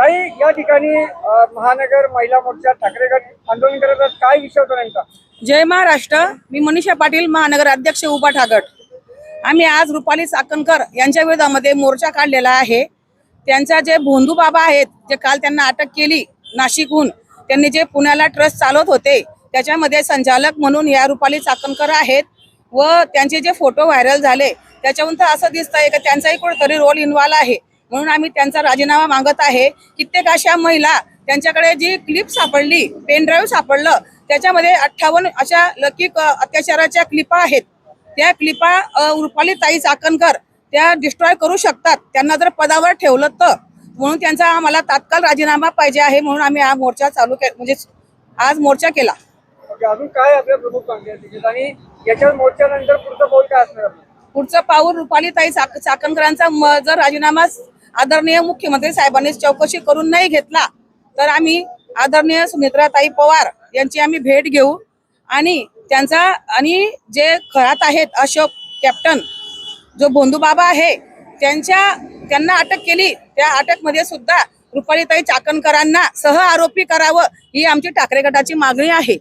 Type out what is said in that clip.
ताई, या ठिकाणी महानगर महिला मोर्चा ठाकरे गट आंदोलन करत आहेत. काय विषय होता नेमका? जय महाराष्ट्र. मी मनीषा पाटील, महानगर अध्यक्ष उबाठा गट. आम्ही आज रुपाली चाकणकर यांच्या विरोधामध्ये मोर्चा काढलेला आहे. त्यांचा जे भोंदू बाबा आहेत, जे काल त्यांना अटक केली नाशिकहून, त्यांनी जे पुण्याला ट्रस्ट चालवत होते त्याच्यामध्ये संचालक म्हणून या रुपाली चाकणकर आहेत व त्यांचे जे फोटो व्हायरल झाले त्याच्यावरून तर असं दिसतंय की त्यांचाही कुठेतरी रोल इन्व्हॉल्व आहे. म्हणून आम्ही त्यांचा राजीनामा मागत आहे. कित्येक अशा महिला, त्यांच्याकडे जी क्लिप सापडली, पेन ड्राईव्ह सापडलं, त्याच्यामध्ये 58 अशा लैंगिक अत्याचाराच्या क्लिपा आहेत. त्या क्लिपा रुपाली ताई चाकणकर त्या डिस्ट्रॉय करू शकतात, त्यांना जर पदावर ठेवलं तर. म्हणून त्यांचा आम्हाला तात्काळ राजीनामा पाहिजे आहे. म्हणून आम्ही हा मोर्चा म्हणजे आज मोर्चा केला. अजून काय आपल्या प्रमुख मागण्या आहेत आणि याच्या मोर्चानंतर पुढचं पाऊल काय असणार? पुढचं पाऊल रुपाली ताई चाकणकरांचा जर राजीनामा आदरणीय मुख्यमंत्री साहेबांनी चौकशी करून नाही घेतला तर आम्ही आदरणीय सुमित्राताई पवार यांची आम्ही भेट घेऊ आणि त्यांचा आणि जे खळात आहेत अशोक कॅप्टन जो भोंदू बाबा आहे त्यांना अटक केली, त्या अटकमध्ये सुद्धा रुपालीताई चाकणकरांना सह आरोपी करावं ही आमची ठाकरे गटाची मागणी आहे.